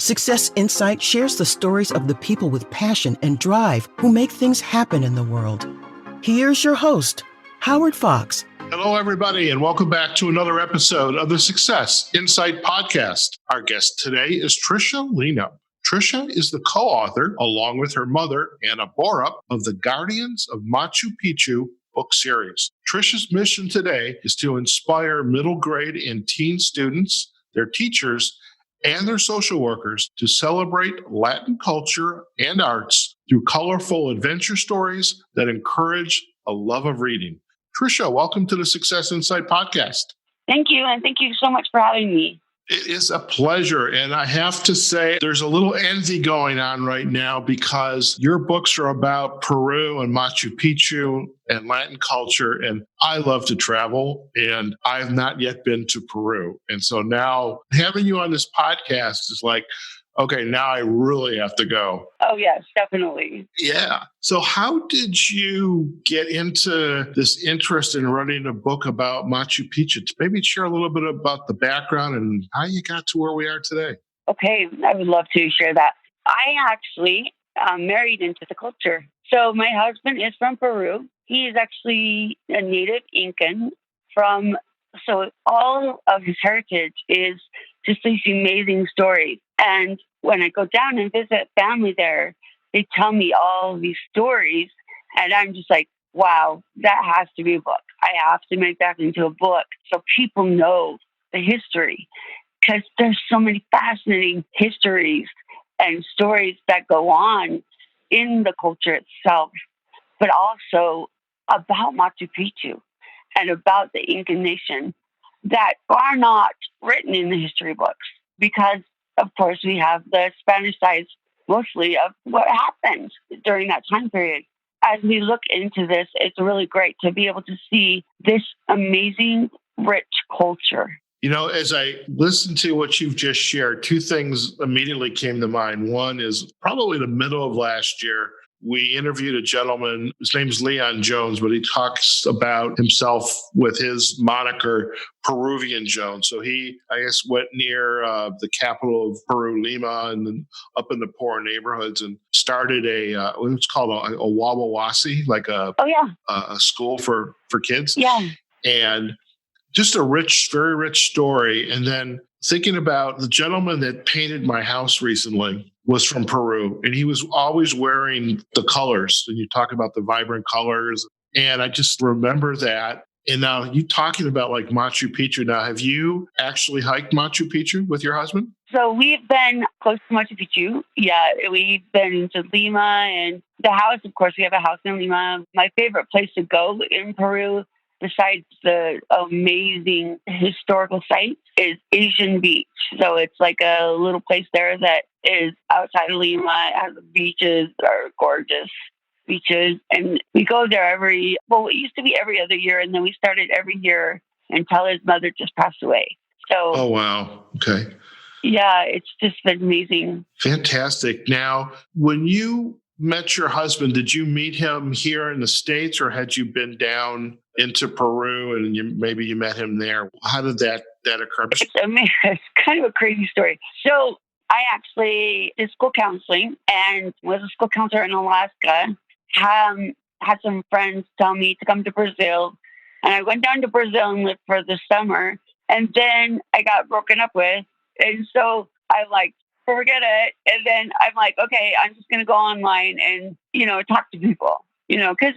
Success Insight shares the stories of the people with passion and drive who make things happen in the world. Here's your host, Howard Fox. Hello, everybody, and welcome back to another episode of the Success Insight podcast. Our guest today is Trycia Lino. Trycia is the co-author, along with her mother, Anna Borup, of the Guardians of Machu Picchu book series. Trycia's mission today is to inspire middle grade and teen students, their teachers, and their social workers to celebrate Latin culture and arts through colorful adventure stories that encourage a love of reading. Trycia, welcome to the Success Insight podcast. Thank you, and thank you so much for having me. It is a pleasure, and I have to say there's a little envy going on right now because your books are about Peru and Machu Picchu and Latin culture, and I love to travel, and I have not yet been to Peru. And so now having you on this podcast is like, okay, now I really have to go. Oh, yes, definitely. Yeah. So how did you get into this interest in writing a book about Machu Picchu? Maybe share a little bit about the background and how you got to where we are today. Okay, I would love to share that. I actually married into the culture. So my husband is from Peru. He is actually a native Incan so all of his heritage is just these amazing stories. And when I go down and visit family there, they tell me all these stories. And I'm just like, wow, that has to be a book. I have to make that into a book so people know the history. Because there's so many fascinating histories and stories that go on in the culture itself, but also about Machu Picchu and about the Incan nation that are not written in the history books because, of course, we have the Spanish side mostly of what happened during that time period. As we look into this, it's really great to be able to see this amazing, rich culture. You know, as I listened to what you've just shared, two things immediately came to mind. One is probably the middle of last year, we interviewed a gentleman, his name's Leon Jones, but he talks about himself with his moniker, Peruvian Jones. So he, I guess, went near the capital of Peru, Lima, and then up in the poor neighborhoods and started what's called a wawawasi, like a school for kids. Yeah. And just a rich, very rich story. And then thinking about the gentleman that painted my house recently was from Peru, and he was always wearing the colors. And you talk about the vibrant colors. And I just remember that. And now you talking about like Machu Picchu. Now, have you actually hiked Machu Picchu with your husband? So we've been close to Machu Picchu. Yeah, we've been into Lima and the house. Of course, we have a house in Lima. My favorite place to go in Peru, besides the amazing historical site, is Asian Beach. So it's like a little place there that is outside of Lima. It has beaches, are gorgeous beaches. And we go there it used to be every other year. And then we started every year until his mother just passed away. So, oh, wow. Okay. Yeah, it's just been amazing. Fantastic. Now, when you met your husband, did you meet him here in the States, or had you been down into Peru and maybe you met him there? How did that occur? It's kind of a crazy story. So I actually did school counseling and was a school counselor in Alaska. Had some friends tell me to come to Brazil. And I went down to Brazil and lived for the summer. And then I got broken up with. And so I'm like, forget it. And then I'm like, okay, I'm just going to go online and, talk to people, because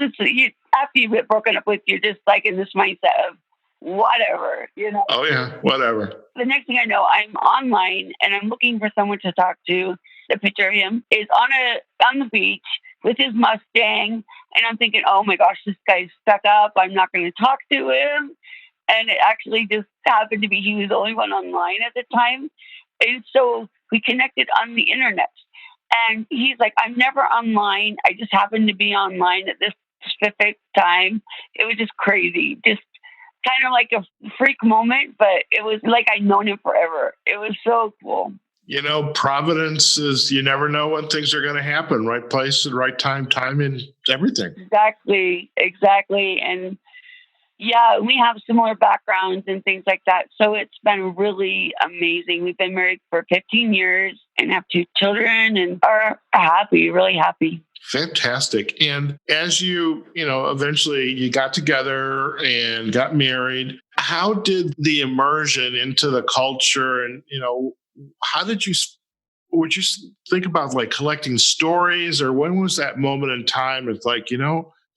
after you get broken up with, you're just like in this mindset of whatever, Oh, yeah, whatever. The next thing I know, I'm online and I'm looking for someone to talk to. The picture of him is on the beach with his Mustang. And I'm thinking, oh my gosh, this guy's stuck up. I'm not going to talk to him. And it actually just happened to be he was the only one online at the time. And so we connected on the internet. And he's like, I'm never online. I just happened to be online at this specific time. It was just crazy. Just kind of like a freak moment, but it was like I'd known him forever. It was so cool. Providence is, you never know when things are going to happen. Right place at the right time, timing, everything. Exactly. And Yeah, we have similar backgrounds and things like that. So it's been really amazing. We've been married for 15 years and have 2 children and are happy, really happy. Fantastic. And as eventually you got together and got married, how did the immersion into the culture and, how did you, would you think about like collecting stories, or when was that moment in time? It's like,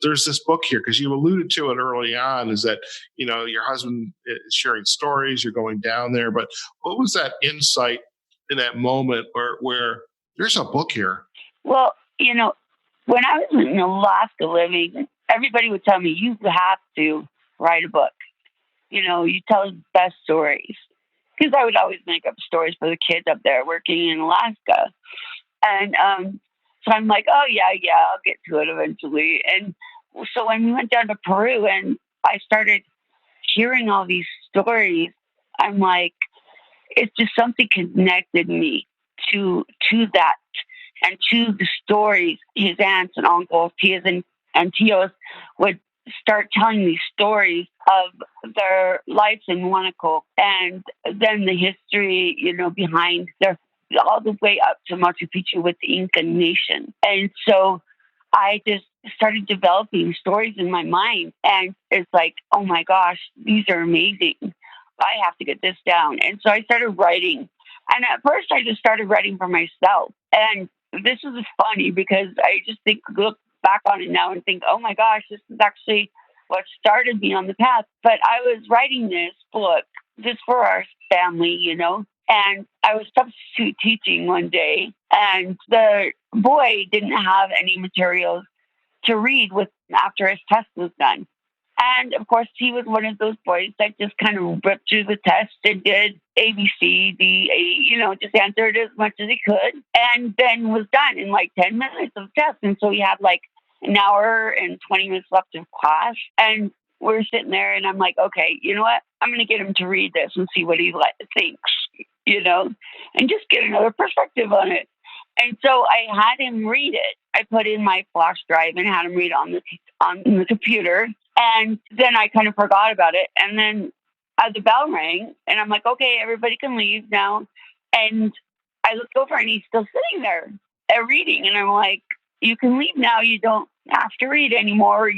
there's this book here, because you alluded to it early on, is that, your husband is sharing stories, you're going down there, but what was that insight in that moment where there's a book here? Well, when I was in Alaska living, everybody would tell me, you have to write a book. You tell the best stories. Because I would always make up stories for the kids up there working in Alaska. And so I'm like, oh, yeah, I'll get to it eventually. And so when we went down to Peru and I started hearing all these stories, I'm like, it's just something connected me to that and to the stories. His aunts and uncles, tias and tios would start telling these stories of their lives in Huanuco and then the history, behind their all the way up to Machu Picchu with the Incan nation. And so I just started developing stories in my mind, and it's like, oh my gosh, these are amazing. I have to get this down. And so I started writing. And at first I just started writing for myself. And this is funny because I just look back on it now and think, oh my gosh, this is actually what started me on the path. But I was writing this book just for our family, and I was substitute teaching one day, and the boy didn't have any materials to read after his test was done. And of course, he was one of those boys that just kind of ripped through the test and did A, B, C, D, A, just answered as much as he could, and then was done in like 10 minutes of test. And so he had like an hour and 20 minutes left of class. And we're sitting there and I'm like, okay, you know what? I'm going to get him to read this and see what he thinks, and just get another perspective on it. And so I had him read it. I put in my flash drive and had him read on the computer. And then I kind of forgot about it. And then the bell rang and I'm like, okay, everybody can leave now. And I looked over and he's still sitting there reading. And I'm like, you can leave now. You don't have to read anymore.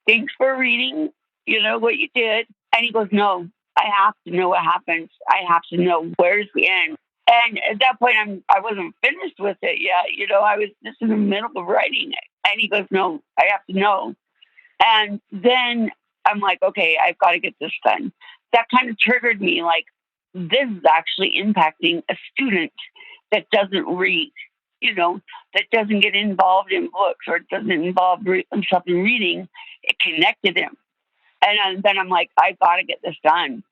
Thanks for reading, what you did. And he goes, no, I have to know what happens. I have to know where's the end. And at that point, I wasn't finished with it yet. I was just in the middle of writing it. And he goes, no, I have to know. And then I'm like, okay, I've got to get this done. That kind of triggered me, like, this is actually impacting a student that doesn't read, that doesn't get involved in books or doesn't involve himself in reading. It connected him. And then I'm like, I got to get this done.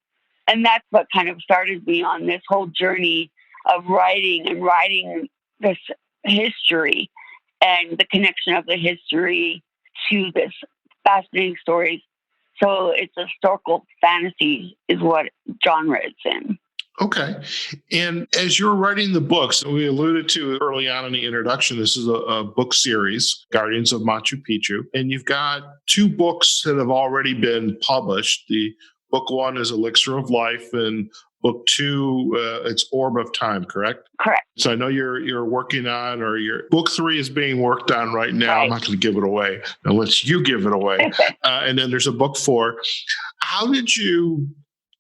And that's what kind of started me on this whole journey of writing this history and the connection of the history to this fascinating stories. So it's a historical fantasy is what genre it's in. Okay. And as you're writing the books, we alluded to early on in the introduction, this is a book series, Guardians of Machu Picchu. And you've got 2 books that have already been published. The book 1 is Elixir of Life, and book 2, it's Orb of Time, correct? Correct. So I know you're working on, or your book 3 is being worked on right now. Right. I'm not going to give it away unless you give it away. And then there's a book 4. How did you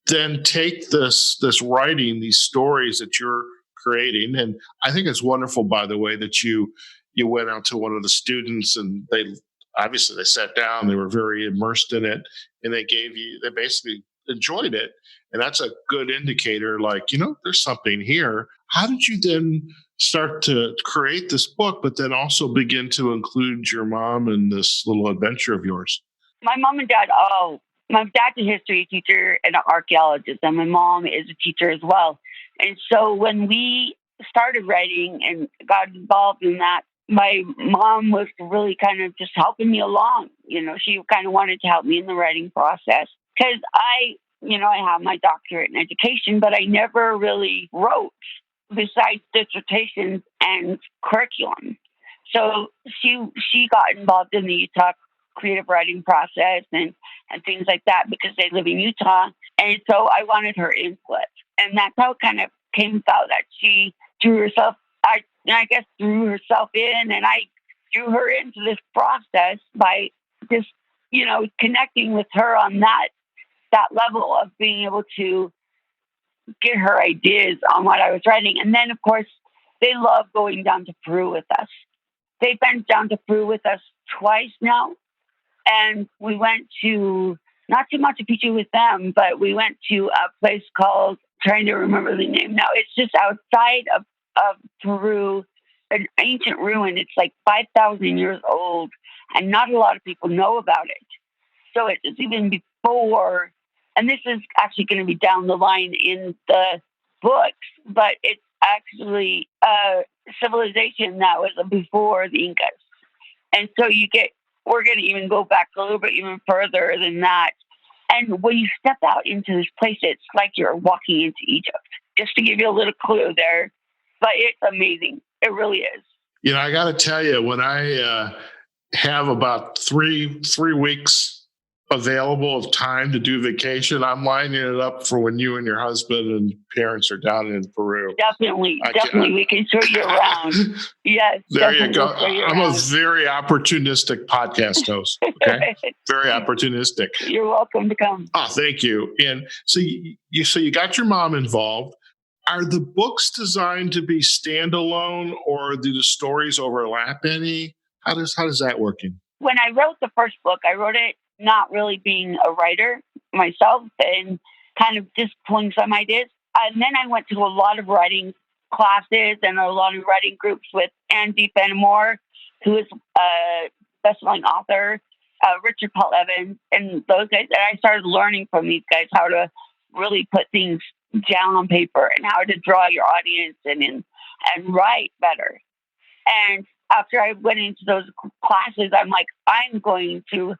then take this writing, these stories that you're creating? And I think it's wonderful, by the way, that you went out to one of the students and they sat down, they were very immersed in it, and they basically enjoyed it. And that's a good indicator, like, there's something here. How did you then start to create this book, but then also begin to include your mom in this little adventure of yours? My mom and dad, my dad's a history teacher and an archaeologist, and my mom is a teacher as well. And so when we started writing and got involved in that, my mom was really kind of just helping me along. She kind of wanted to help me in the writing process because I have my doctorate in education, but I never really wrote besides dissertations and curriculum. So she got involved in the Utah creative writing process and things like that because they live in Utah. And so I wanted her input. And that's how it kind of came about that she drew herself, I guess, drew herself in, and I drew her into this process by just, connecting with her on that level of being able to get her ideas on what I was writing. And then, of course, they love going down to Peru with us. They've been down to Peru with us twice now. And we went to, not to Machu Picchu with them, but we went to a place called, trying to remember the name now, it's just outside of Peru, an ancient ruin. It's like 5,000 years old, and not a lot of people know about it. So it's even before, and this is actually going to be down the line in the books, but it's actually a civilization that was before the Incas. And so we're going to even go back a little bit even further than that. And when you step out into this place, it's like you're walking into Egypt, just to give you a little clue there. But it's amazing. It really is. I got to tell you, when I have about three weeks available of time to do vacation, I'm lining it up for when you and your husband and parents are down in Peru. Definitely. We can show you around. Yes. There you go. I'm a very opportunistic podcast host. Okay. Very opportunistic. You're welcome to come. Oh, thank you. And so you got your mom involved. Are the books designed to be standalone, or do the stories overlap any? How does that working? When I wrote the first book, I wrote it not really being a writer myself and kind of just pulling some ideas. And then I went to a lot of writing classes and a lot of writing groups with Andy Fenimore, who is a best-selling author, Richard Paul Evans, and those guys. And I started learning from these guys how to really put things down on paper and how to draw your audience and write better. And after I went into those classes, I'm like, I'm going to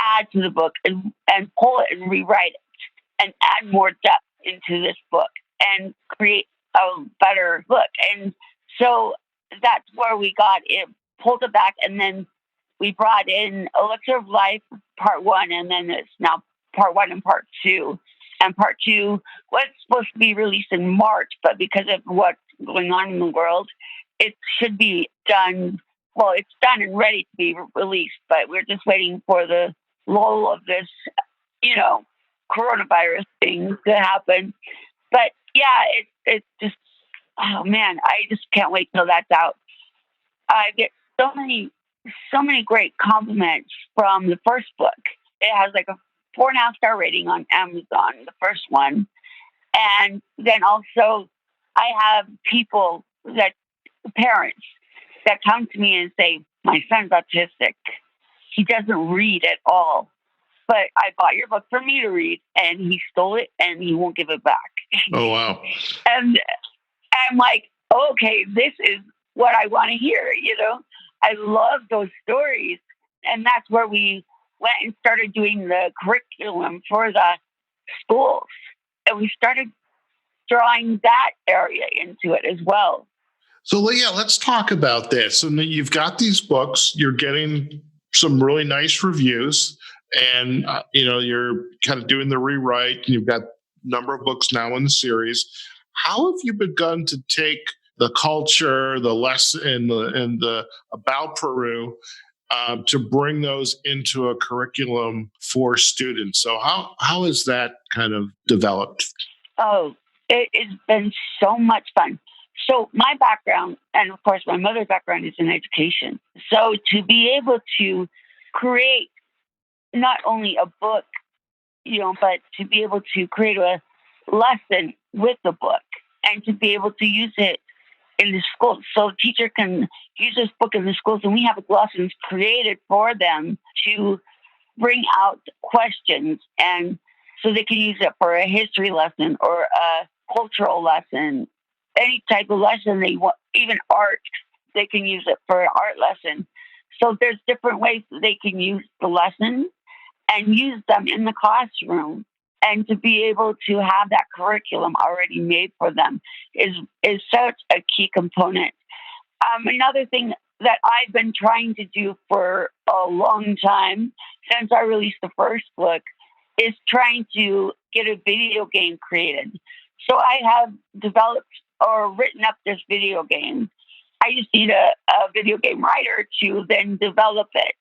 add to the book and pull it and rewrite it and add more depth into this book and create a better book. And so that's where we got it, pulled it back, and then we brought in Elixir of Life Part 1, and then it's now Part 1 and Part 2. And Part 2 was supposed to be released in March, but because of what's going on in the world, it should be done. Well, it's done and ready to be released, but we're just waiting for the lull of this, coronavirus thing to happen. But yeah, it's just, oh man, I just can't wait till that's out. I get so many great compliments from the first book. It has like a 4.5-star rating on Amazon, the first one. And then also I have parents that come to me and say, my son's autistic. He doesn't read at all. But I bought your book for me to read, and he stole it, and he won't give it back. Oh, wow. And I'm like, okay, this is what I want to hear, I love those stories. And that's where we went and started doing the curriculum for the schools. And we started drawing that area into it as well. So, Leah, let's talk about that. So you've got these books, you're getting some really nice reviews, and you're kind of doing the rewrite, and you've got a number of books now in the series. How have you begun to take the culture, the lesson, and the about Peru to bring those into a curriculum for students? So how has that kind of developed? Oh, it's been so much fun. So my background, and of course my mother's background, is in education. So to be able to create not only a book, but to be able to create a lesson with the book and to be able to use it in the schools. So the teacher can use this book in the schools, and we have lessons created for them to bring out questions, and so they can use it for a history lesson or a cultural lesson, any type of lesson they want, even art, they can use it for an art lesson. So there's different ways that they can use the lesson and use them in the classroom. And to be able to have that curriculum already made for them is such a key component. Another thing that I've been trying to do for a long time since I released the first book is trying to get a video game created. So I have developed or written up this video game. I just need a video game writer to then develop it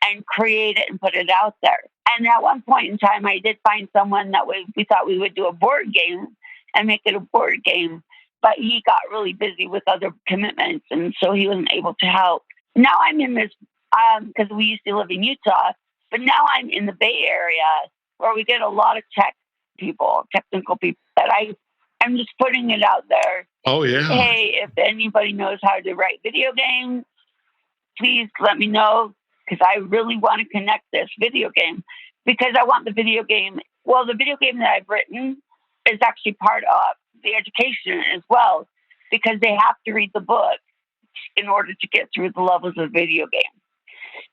and create it and put it out there. And at one point in time, I did find someone that we thought we would do a board game and make it a board game. But he got really busy with other commitments, and so he wasn't able to help. Now I'm in this, because we used to live in Utah, but now I'm in the Bay Area where we get a lot of technical people that I'm just putting it out there. Oh, yeah. Hey, if anybody knows how to write video games, please let me know, because I really want to connect this video game, because I want the video game that I've written is actually part of the education as well, because they have to read the book in order to get through the levels of video game.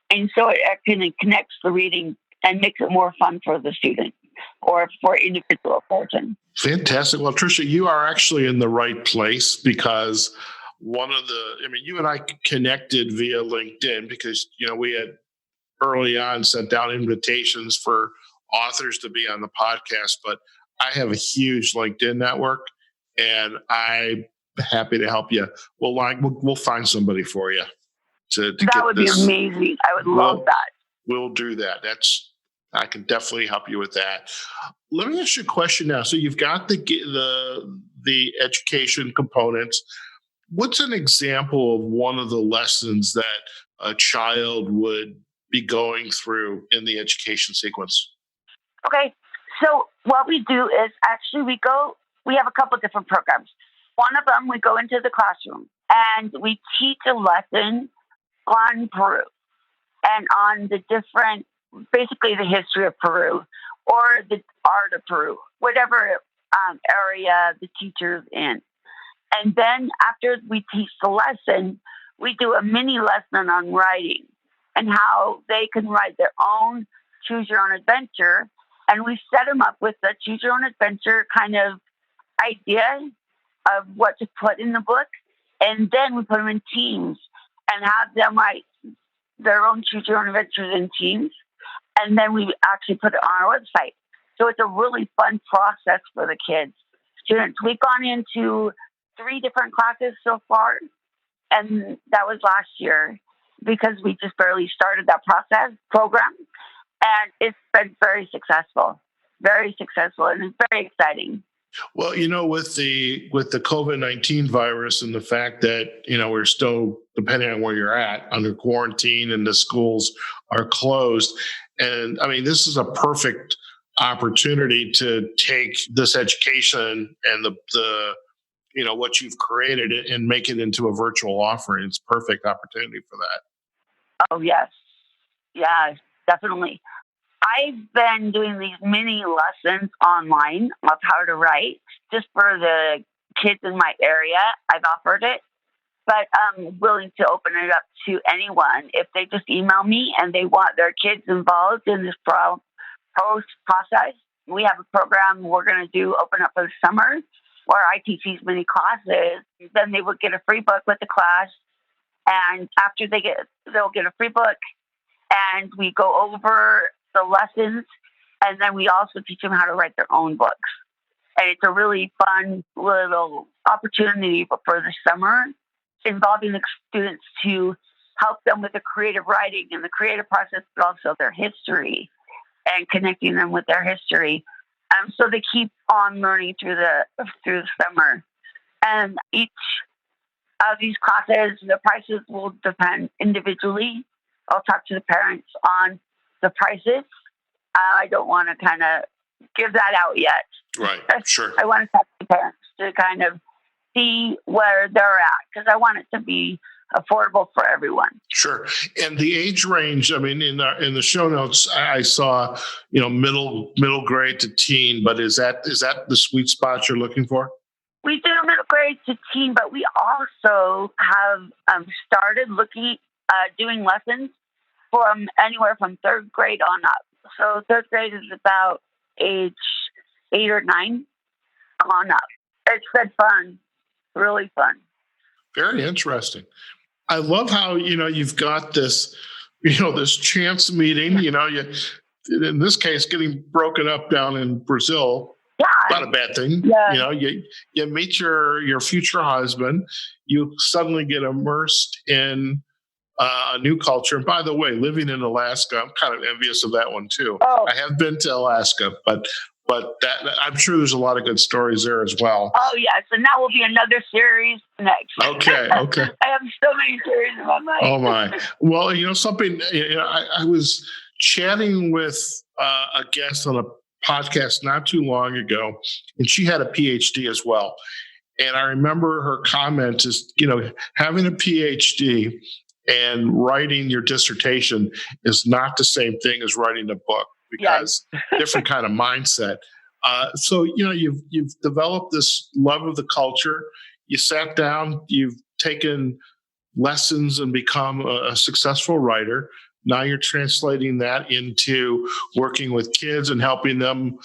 And so it kind of connects the reading and makes it more fun for the student or for individual person. Fantastic. Well, Trycia, you are actually in the right place, because you and I connected via LinkedIn because, we had early on sent out invitations for authors to be on the podcast, but I have a huge LinkedIn network, and I'm happy to help you. We'll find somebody for you to that would be amazing. I would love that. We'll do that. I can definitely help you with that. Let me ask you a question now. So you've got the education components. What's an example of one of the lessons that a child would be going through in the education sequence? Okay. So what we do is actually we have a couple different programs. One of them, we go into the classroom and we teach a lesson on Peru and on basically the history of Peru or the art of Peru, whatever area the teacher's in. And then after we teach the lesson, we do a mini lesson on writing and how they can write their own choose your own adventure. And we set them up with a choose your own adventure kind of idea of what to put in the book. And then we put them in teams and have them write their own choose your own adventures in teams. And then we actually put it on our website. So it's a really fun process for the kids. Students, we've gone into 3 different classes so far. And that was last year because we just barely started that program. And it's been very successful, and it's very exciting. Well, with the COVID-19 virus and the fact that, we're still, depending on where you're at, under quarantine and the schools are closed. And I mean, this is a perfect opportunity to take this education and the what you've created and make it into a virtual offering. It's a perfect opportunity for that. Oh, yes. Yeah, definitely. I've been doing these mini lessons online of how to write just for the kids in my area. I've offered it, but I'm willing to open it up to anyone if they just email me and they want their kids involved in this process. We have a program we're going to open up for the summer where I teach these mini classes. Then they would get a free book with the class. And after they'll get a free book and we go over the lessons, and then we also teach them how to write their own books. And it's a really fun little opportunity for the summer, involving the students to help them with the creative writing and the creative process, but also their history and connecting them with their history. So they keep on learning through the summer. And each of these classes, the prices will depend individually. I'll talk to the parents on the prices. I don't want to kind of give that out yet. Right, sure. I want to talk to parents to kind of see where they're at, because I want it to be affordable for everyone. Sure. And the age range, I mean, in the show notes, I saw, middle grade to teen, but is that the sweet spot you're looking for? We do middle grade to teen, but we also have started doing lessons from anywhere from 3rd grade on up. So 3rd grade is about age 8 or 9 on up. It's been fun, really fun. Very interesting. I love how, you've got this, this chance meeting, in this case, getting broken up down in Brazil. Yeah. Not a bad thing. Yeah. You meet your future husband, you suddenly get immersed in a new culture. And by the way, living in Alaska, I'm kind of envious of that one too. Oh. I have been to Alaska, but that I'm sure there's a lot of good stories there as well. Oh yes, and that will be another series next. Okay. I have so many stories in my mind. Oh my! Well, something. I was chatting with a guest on a podcast not too long ago, and she had a PhD as well. And I remember her comment is, having a PhD and writing your dissertation is not the same thing as writing a book, because different kind of mindset. So you've developed this love of the culture. You sat down, you've taken lessons and become a successful writer. Now you're translating that into working with kids and helping them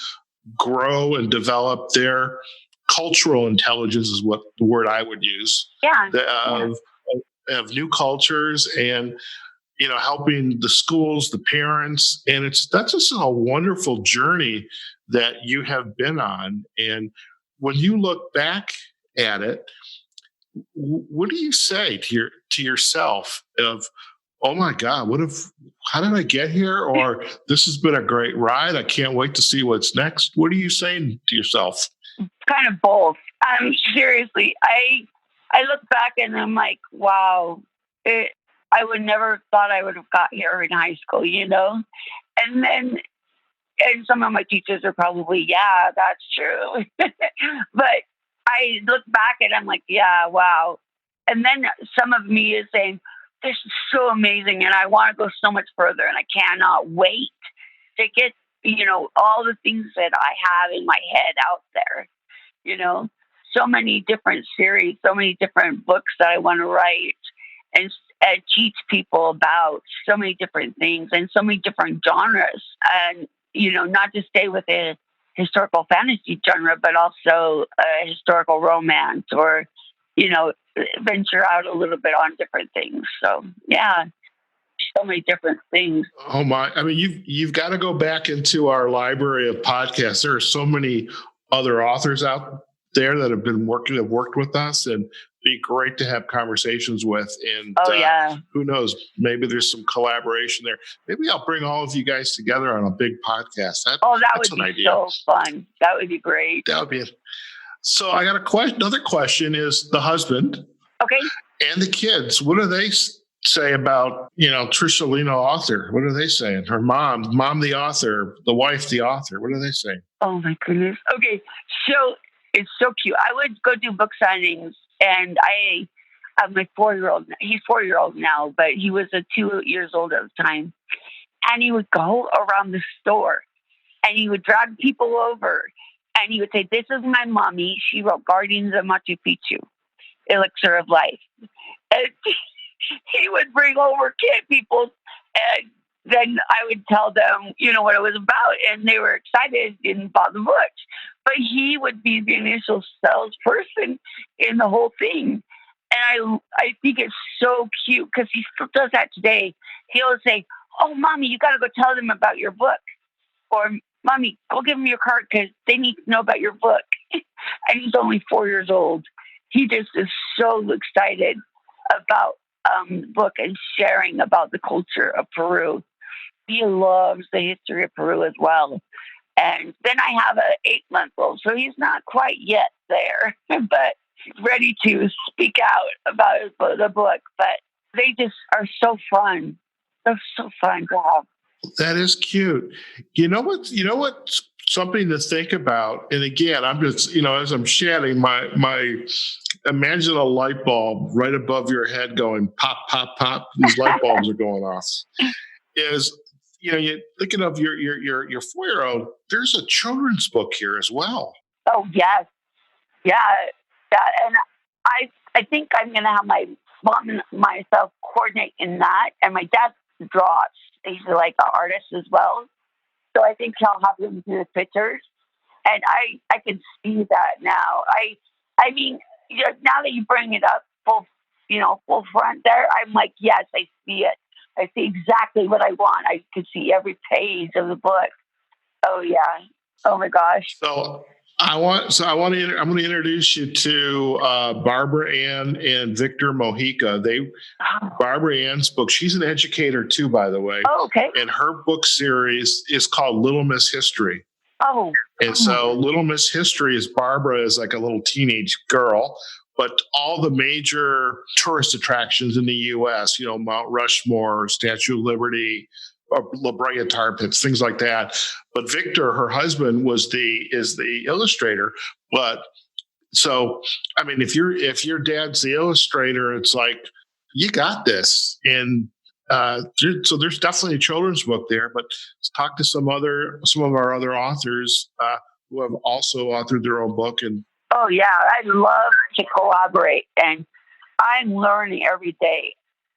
grow and develop their cultural intelligence, is what the word I would use. Of new cultures, and helping the schools, the parents, and that's just a wonderful journey that you have been on. And when you look back at it, what do you say to yourself of, oh my God, how did I get here? Or this has been a great ride, I can't wait to see what's next. What are you saying to yourself? Kind of both. Seriously, I look back and I'm like, wow, I would never thought I would have got here in high school, And then, and some of my teachers are probably, yeah, that's true. But I look back and I'm like, yeah, wow. And then some of me is saying, this is so amazing, and I want to go so much further, and I cannot wait to get, all the things that I have in my head out there, so many different series, so many different books that I want to write and teach people about so many different things and so many different genres, and, not just stay with a historical fantasy genre, but also a historical romance, or, venture out a little bit on different things. So, yeah, so many different things. Oh my! I mean, you've got to go back into our library of podcasts. There are so many other authors out there that have worked with us, and be great to have conversations with. And who knows? Maybe there's some collaboration there. Maybe I'll bring all of you guys together on a big podcast. That would be so fun. That would be great. That would be it. So I got another question is the husband. Okay. And the kids. What do they say about, Trycia Lino, author? What are they saying? Her mom the author, the wife the author. What are they saying? Oh my goodness. Okay. So it's so cute. I would go do book signings, and I have my 4-year-old. He's 4-year-old now, but he was 2 years old at the time. And he would go around the store, and he would drag people over, and he would say, this is my mommy. She wrote Guardians of Machu Picchu, Elixir of Life. And he would bring over people, and then I would tell them, what it was about, and they were excited and bought the book. But he would be the initial salesperson in the whole thing. And I think it's so cute, because he still does that today. He'll say, oh, Mommy, you got to go tell them about your book. Or, Mommy, go give them your card, because they need to know about your book. And he's only 4 years old. He just is so excited about the book and sharing about the culture of Peru. He loves the history of Peru as well. And then I have an 8-month-old, so he's not quite yet there, but ready to speak out about the book. But they just are so fun. They're so fun to have. That is cute. You know what? Something to think about. And again, I'm just, as I'm chatting, my imagine a light bulb right above your head going pop, pop, pop. These light bulbs are going off. Is, you're thinking of your 4-year-old. There's a children's book here as well. Oh yes, yeah. And I think I'm gonna have my mom and myself coordinate in that, and my dad draws. He's like an artist as well. So I think I'll have him do the pictures, and I can see that now. I mean, now that you bring it up, full front there. I'm like, yes, I see it. I see exactly what I want. I could see every page of the book. Oh yeah. Oh my gosh. So I'm going to introduce you to Barbara Ann and Victor Mojica. Barbara Ann's book, she's an educator too, by the way. Oh, okay. And her book series is called Little Miss History. Oh. And so Little Miss History is Barbara is like a little teenage girl, but all the major tourist attractions in the U.S., Mount Rushmore, Statue of Liberty, La Brea Tar Pits, things like that. But Victor, her husband, is the illustrator. But so, I mean, if your dad's the illustrator, it's like, you got this. And so there's definitely a children's book there, but let's talk to some of our other authors who have also authored their own book. And oh yeah, I love to collaborate, and I'm learning every day.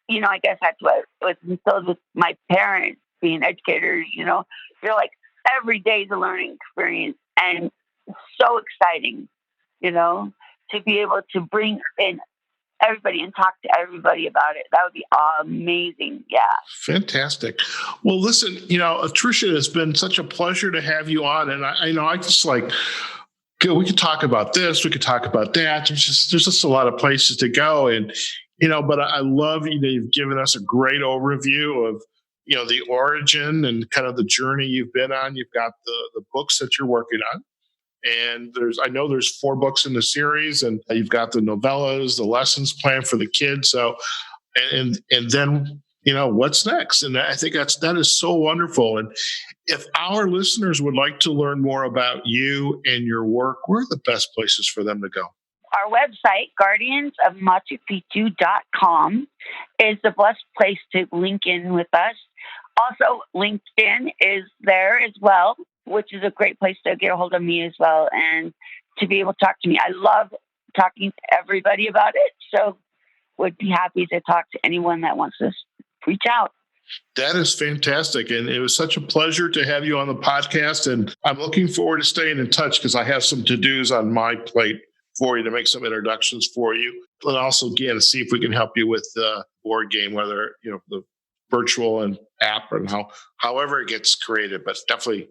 I guess that's what was instilled with my parents being educators. You're like, every day is a learning experience, and it's so exciting, to be able to bring in everybody and talk to everybody about it. That would be amazing. Yeah. Fantastic. Well, listen, Trycia, it's been such a pleasure to have you on. And I just like, we could talk about this, we could talk about that. There's just a lot of places to go. And, but I love, you've given us a great overview of, the origin and kind of the journey you've been on. You've got the books that you're working on. And I know there's 4 books in the series, and you've got the novellas, the lessons planned for the kids. So, and then, what's next? And I think that is so wonderful. And if our listeners would like to learn more about you and your work, where are the best places for them to go? Our website, guardiansofmachuPicchu.com, is the best place to link in with us. Also, LinkedIn is there as well, which is a great place to get a hold of me as well and to be able to talk to me. I love talking to everybody about it, so would be happy to talk to anyone that wants to reach out. That is fantastic. And it was such a pleasure to have you on the podcast. And I'm looking forward to staying in touch because I have some to-dos on my plate for you to make some introductions for you. And also, again, to see if we can help you with the board game, whether, the virtual and app and however it gets created, but definitely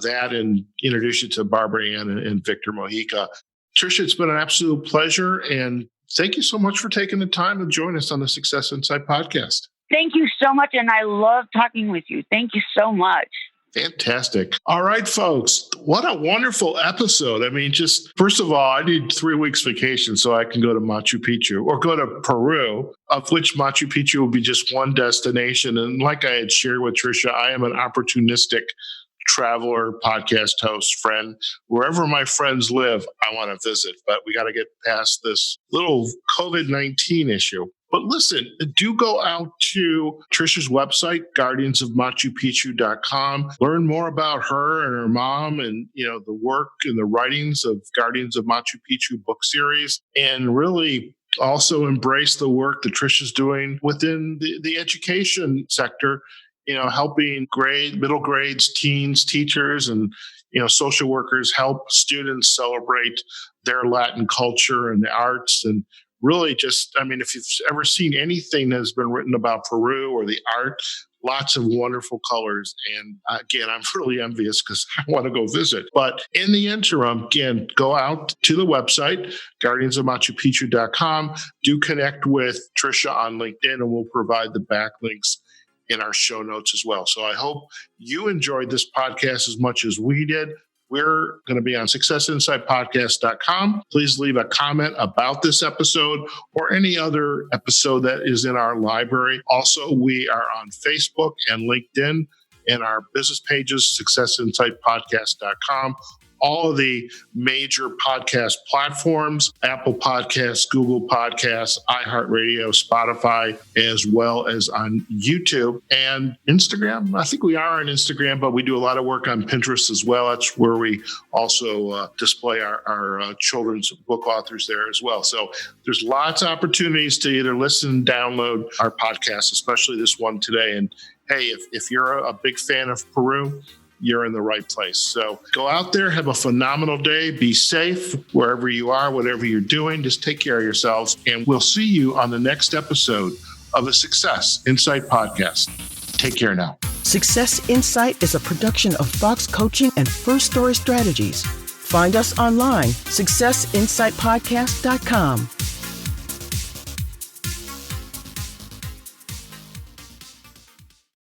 that, and introduce you to Barbara Ann and Victor Mojica. Trycia, it's been an absolute pleasure. And thank you so much for taking the time to join us on the Success Insight podcast. Thank you so much. And I love talking with you. Thank you so much. Fantastic. All right, folks. What a wonderful episode. I mean, just first of all, I need 3 weeks vacation so I can go to Machu Picchu or go to Peru, of which Machu Picchu will be just one destination. And like I had shared with Trycia, I am an opportunistic traveler, podcast host, friend. Wherever my friends live, I want to visit. But we got to get past this little COVID-19 issue. But listen, do go out to Trycia's website, guardiansofmachupicchu.com. Learn more about her and her mom and, the work and the writings of Guardians of Machu Picchu book series, and really also embrace the work that Trycia's doing within the education sector, helping middle grades, teens, teachers, and, social workers help students celebrate their Latin culture and the arts. And really just, if you've ever seen anything that has been written about Peru or the art, lots of wonderful colors. And again, I'm really envious because I want to go visit. But in the interim, again, go out to the website, guardiansofmachupicchu.com. Do connect with Trycia on LinkedIn, and we'll provide the backlinks in our show notes as well. So I hope you enjoyed this podcast as much as we did. We're going to be on successinsightpodcast.com. Please leave a comment about this episode or any other episode that is in our library. Also, we are on Facebook and LinkedIn, and our business pages, successinsightpodcast.com. All of the major podcast platforms, Apple Podcasts, Google Podcasts, iHeartRadio, Spotify, as well as on YouTube and Instagram. I think we are on Instagram, but we do a lot of work on Pinterest as well. That's where we also display our children's book authors there as well. So there's lots of opportunities to either listen, download our podcast, especially this one today. And hey, if you're a big fan of Peru, you're in the right place. So go out there, have a phenomenal day, be safe wherever you are, whatever you're doing, just take care of yourselves. And we'll see you on the next episode of the Success Insight Podcast. Take care now. Success Insight is a production of Fox Coaching and First Story Strategies. Find us online, successinsightpodcast.com.